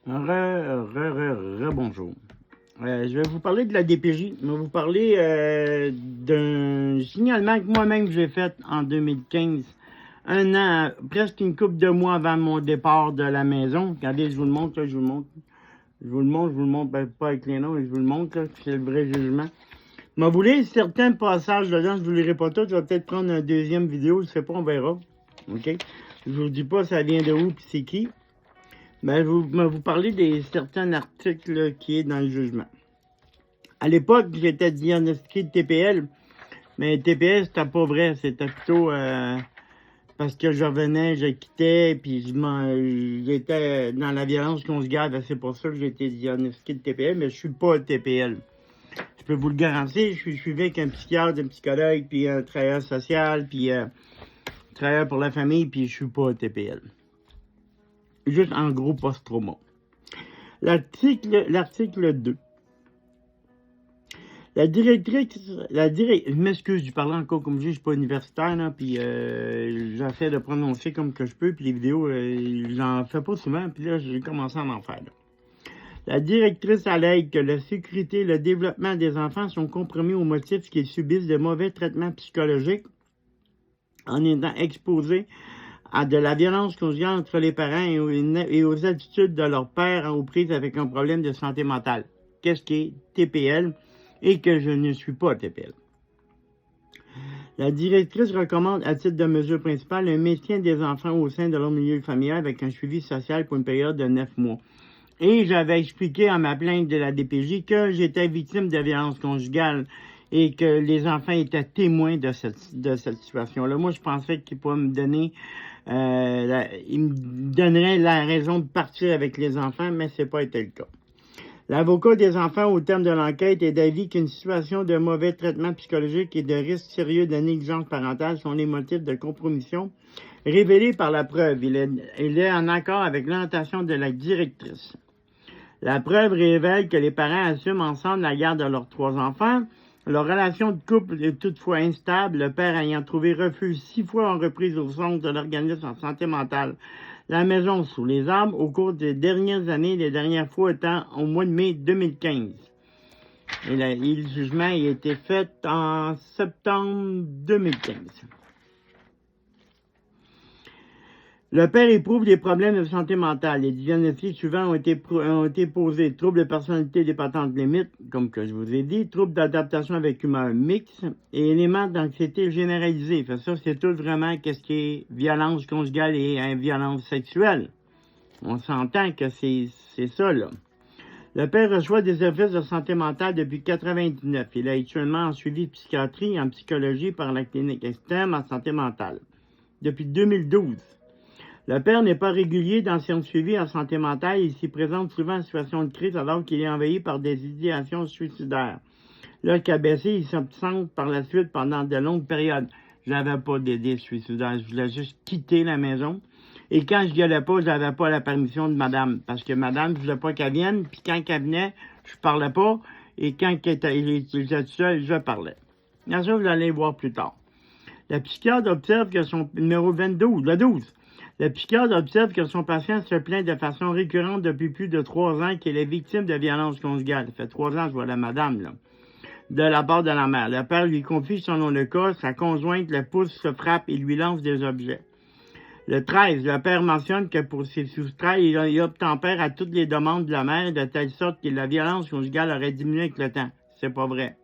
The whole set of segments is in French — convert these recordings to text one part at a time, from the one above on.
Bonjour. Je vais vous parler de la DPJ. Je vais vous parler d'un signalement que moi-même j'ai fait en 2015. Un an, presque une couple de mois avant mon départ de la maison. Regardez, je vous le montre, là, je vous le montre. Je vous le montre, ben, pas avec les noms, mais je vous le montre, là, c'est le vrai jugement. Mais vous voulez certains passages dedans, je ne vous lirai pas tout. Je vais peut-être prendre une deuxième vidéo, je sais pas, on verra. OK? Je vous dis pas ça vient de où puis c'est qui. Ben, je vais vous parler des certains articles là, qui est dans le jugement. À l'époque, j'étais diagnostiqué de TPL, mais TPL, c'était pas vrai. C'était plutôt parce que je revenais, je quittais, puis j'étais dans la violence conjugale. Ben, c'est pour ça que j'ai été diagnostiqué de TPL, mais je suis pas TPL. Je peux vous le garantir, je suis avec un psychiatre, un psychologue, puis un travailleur social, puis travailleur pour la famille, puis je suis pas TPL. Juste en gros post-trauma. L'article 2. Je m'excuse, je parle encore comme je suis pas universitaire, là, puis j'essaie de prononcer comme que je peux, puis les vidéos, j'en fais pas souvent, puis là, j'ai commencé à m'en faire. Là. La directrice allègue que la sécurité et le développement des enfants sont compromis au motif qu'ils subissent de mauvais traitements psychologiques en étant exposés à de la violence conjugale entre les parents et aux attitudes de leur père aux prises avec un problème de santé mentale. Qu'est-ce qui est TPL? Et que je ne suis pas TPL. La directrice recommande, à titre de mesure principale, le maintien des enfants au sein de leur milieu familial avec un suivi social pour une période de 9 mois. Et j'avais expliqué en ma plainte de la DPJ que j'étais victime de violence conjugale et que les enfants étaient témoins de cette situation-là. Moi, je pensais qu'ils pourraient me donner, ils me donneraient la raison de partir avec les enfants, mais ce n'a pas été le cas. L'avocat des enfants, au terme de l'enquête, est d'avis qu'une situation de mauvais traitement psychologique et de risque sérieux de négligence parentale sont les motifs de compromission révélés par la preuve. Il est en accord avec l'orientation de la directrice. La preuve révèle que les parents assument ensemble la garde de leurs 3 enfants. Leur relation de couple est toutefois instable, le père ayant trouvé refuge 6 fois en reprise au centre de l'organisme en santé mentale. La maison sous les arbres au cours des dernières années, les dernières fois étant au mois de mai 2015. Et le jugement a été fait en septembre 2015. Le père éprouve des problèmes de santé mentale. Les diagnostics suivants ont été posés. Troubles de personnalité dépendante limite, comme que je vous ai dit, troubles d'adaptation avec humeur mixte et éléments d'anxiété généralisée. Fait ça, c'est tout vraiment qu'est-ce qui est violence conjugale et violence sexuelle. On s'entend que c'est ça, là. Le père reçoit des services de santé mentale depuis 1999. Il est actuellement en suivi de psychiatrie et en psychologie par la clinique externe en santé mentale. Depuis 2012. Le père n'est pas régulier dans son suivi en santé mentale. Il s'y présente souvent en situation de crise alors qu'il est envahi par des idéations suicidaires. Lorsqu'il a baissé, il s'absente par la suite pendant de longues périodes. Je n'avais pas d'idées suicidaires. Je voulais juste quitter la maison. Et quand je gueulais pas, je n'avais pas la permission de madame. Parce que madame, je voulais pas qu'elle vienne. Puis quand elle venait, je parlais pas. Et quand elle était seule, je parlais. Bien sûr, vous allez voir plus tard. La psychiatre observe que son numéro 22, le 12. Le psychiatre observe que son patient se plaint de façon récurrente depuis plus de 3 ans qu'il est victime de violences conjugales. Ça fait 3 ans que je vois la madame, là. De la part de la mère. Le père lui confie, selon le cas, sa conjointe le pousse, se frappe et lui lance des objets. Le 13, le père mentionne que pour ses soustraits, il obtempère à toutes les demandes de la mère de telle sorte que la violence conjugale aurait diminué avec le temps. C'est pas vrai.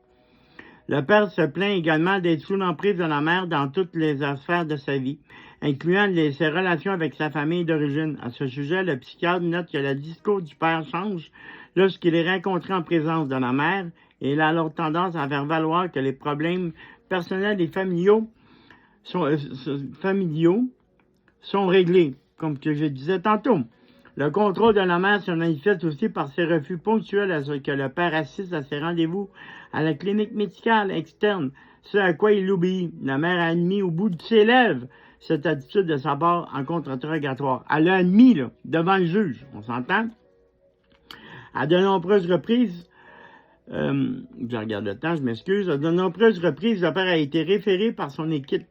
Le père se plaint également d'être sous l'emprise de la mère dans toutes les sphères de sa vie, incluant ses relations avec sa famille d'origine. À ce sujet, le psychiatre note que le discours du père change lorsqu'il est rencontré en présence de la mère et il a alors tendance à faire valoir que les problèmes personnels et familiaux sont réglés, comme que je disais tantôt. Le contrôle de la mère se manifeste aussi par ses refus ponctuels à ce que le père assiste à ses rendez-vous à la clinique médicale externe, ce à quoi il obéit. La mère a admis au bout de ses lèvres cette attitude de sa part en contre-interrogatoire. Elle l'a admis, là, devant le juge, on s'entend? À de nombreuses reprises, je regarde le temps, je m'excuse, à de nombreuses reprises, le père a été référé par son équipe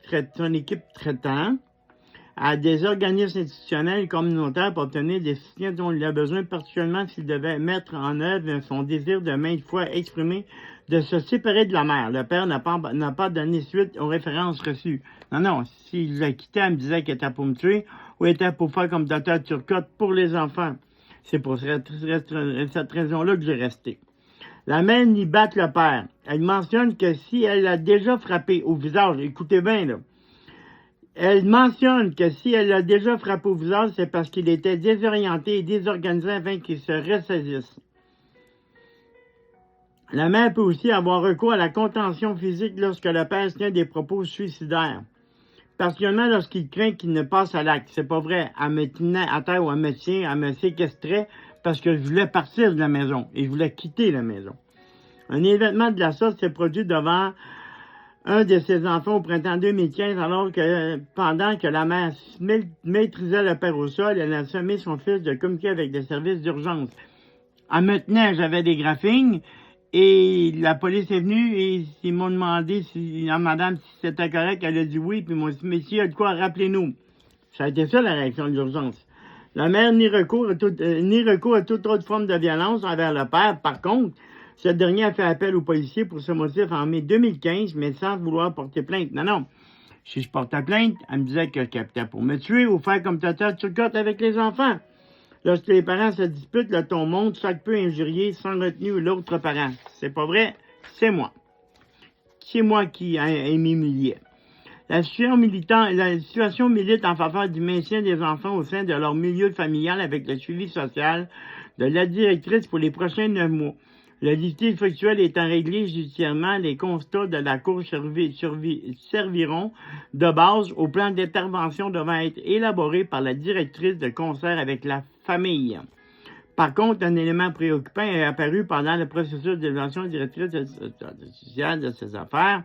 traitant à des organismes institutionnels et communautaires pour obtenir des soutiens dont il a besoin, particulièrement s'il devait mettre en œuvre son désir de maintes fois exprimé de se séparer de la mère. Le père n'a pas donné suite aux références reçues. Non, s'il l'a quitté, elle me disait qu'elle était pour me tuer ou était pour faire comme Dr. Turcotte pour les enfants. C'est pour cette raison-là que j'ai resté. La mère nie batte le père. Elle mentionne que si elle l'a déjà frappé au visage, écoutez bien là, elle mentionne que si elle l'a déjà frappé au visage, c'est parce qu'il était désorienté et désorganisé afin qu'il se ressaisisse. La mère peut aussi avoir recours à la contention physique lorsque le père tient des propos suicidaires. Particulièrement lorsqu'il craint qu'il ne passe à l'acte. C'est pas vrai. Elle me tenait à terre ou elle me séquestrait parce que je voulais partir de la maison et je voulais quitter la maison. Un événement de la sorte s'est produit devant un de ses enfants au printemps 2015, alors que pendant que la mère maîtrisait le père au sol, elle a sommé son fils de communiquer avec des services d'urgence. Elle me tenait, j'avais des graphines, et la police est venue et ils m'ont demandé à madame si c'était correct. Elle a dit oui, puis ils m'ont dit, messieurs, il y a de quoi, rappelez-nous. Ça a été ça la réaction d'urgence. La mère ni recours à toute autre forme de violence envers le père. Par contre, ce dernier a fait appel aux policiers pour ce motif en mai 2015, mais sans vouloir porter plainte. Non. Si je portais plainte, elle me disait qu'elle était pour me tuer ou faire comme Tata Turcotte avec les enfants. Lorsque les parents se disputent, le ton monte, chaque peu injurié, sans retenue l'autre parent. C'est pas vrai, c'est moi. C'est moi qui ai m'humilié. La situation milite en faveur du maintien des enfants au sein de leur milieu familial avec le suivi social de la directrice pour les prochains 9 mois. Le litige factuel étant réglé judiciairement, les constats de la Cour serviront de base au plan d'intervention devant être élaboré par la directrice de concert avec la famille. Par contre, un élément préoccupant est apparu pendant le processus d'évaluation directrice sociale de ces affaires.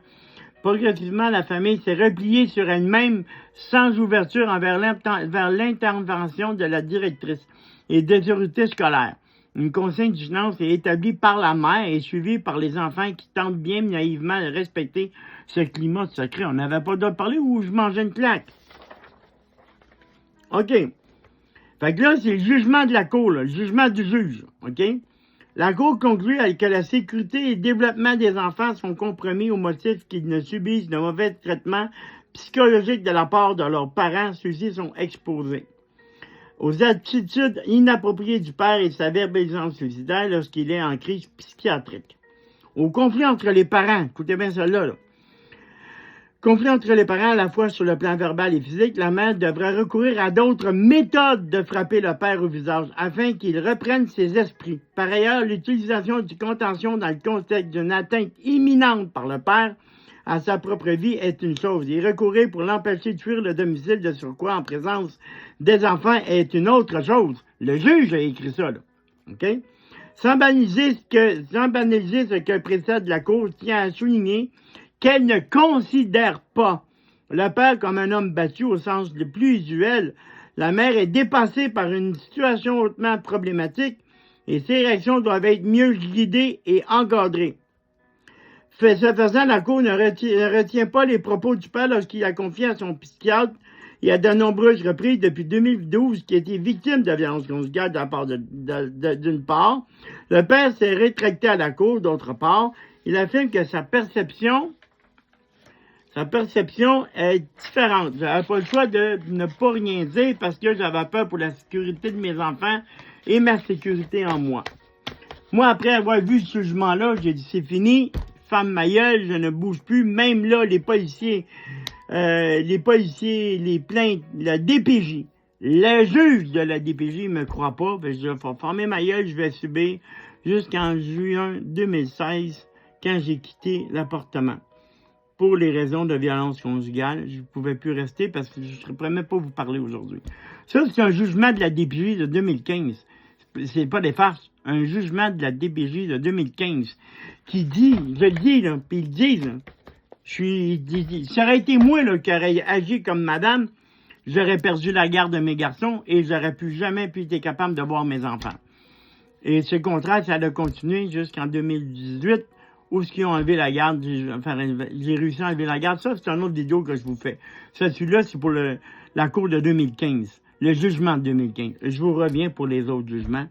Progressivement, la famille s'est repliée sur elle-même sans ouverture vers l'intervention de la directrice et des autorités scolaires. Une consigne de vigilance est établie par la mère et suivie par les enfants qui tentent bien naïvement de respecter ce climat de secret. On n'avait pas le droit de parler ou je mangeais une claque. OK. Fait que là, c'est le jugement de la Cour, là, le jugement du juge. OK? La Cour conclut que la sécurité et le développement des enfants sont compromis au motif qu'ils ne subissent de mauvais traitements psychologiques de la part de leurs parents. Ceux-ci sont exposés aux attitudes inappropriées du père et sa verbalisation suicidaire lorsqu'il est en crise psychiatrique. Au conflit entre les parents, écoutez bien celle-là, là. Conflit entre les parents à la fois sur le plan verbal et physique, la mère devrait recourir à d'autres méthodes de frapper le père au visage afin qu'il reprenne ses esprits. Par ailleurs, l'utilisation du contention dans le contexte d'une atteinte imminente par le père à sa propre vie est une chose. Y recourir pour l'empêcher de fuir le domicile de surcroît en présence des enfants est une autre chose. Le juge a écrit ça, là. OK? Sans banaliser ce que précède la Cour, tient à souligner qu'elle ne considère pas le père comme un homme battu au sens le plus usuel. La mère est dépassée par une situation hautement problématique et ses réactions doivent être mieux guidées et encadrées. Ce faisant, la Cour ne retient pas les propos du père lorsqu'il a confié à son psychiatre et à de nombreuses reprises depuis 2012 qu'il était victime de violence conjugale de la part d'une part. Le père s'est rétracté à la Cour, d'autre part. Il affirme que sa perception est différente. J'avais pas le choix de ne pas rien dire parce que j'avais peur pour la sécurité de mes enfants et ma sécurité en moi. Moi, après avoir vu ce jugement-là, j'ai dit c'est fini, femme ma gueule, je ne bouge plus. Même là, les policiers, les plaintes, la DPJ, le juge de la DPJ me croit pas, parce que je vais fermer ma gueule, je vais subir jusqu'en juin 2016 quand j'ai quitté l'appartement. Pour les raisons de violence conjugale, je ne pouvais plus rester parce que je ne pourrais même pas vous parler aujourd'hui. Ça, c'est un jugement de la DPJ de 2015. C'est pas des farces. Un jugement de la DPJ de 2015 qui dit, je le dis, là, puis ils disent, là, ça aurait été moi là, qui aurais agi comme madame, j'aurais perdu la garde de mes garçons et j'aurais jamais pu être capable de voir mes enfants. Et ce contrat, ça a continué jusqu'en 2018 où est-ce qu'ils ont enlevé la garde, j'ai réussi à enlever la garde. Ça, c'est une autre vidéo que je vous fais. Celui-là, c'est pour la cour de 2015, le jugement de 2015. Je vous reviens pour les autres jugements.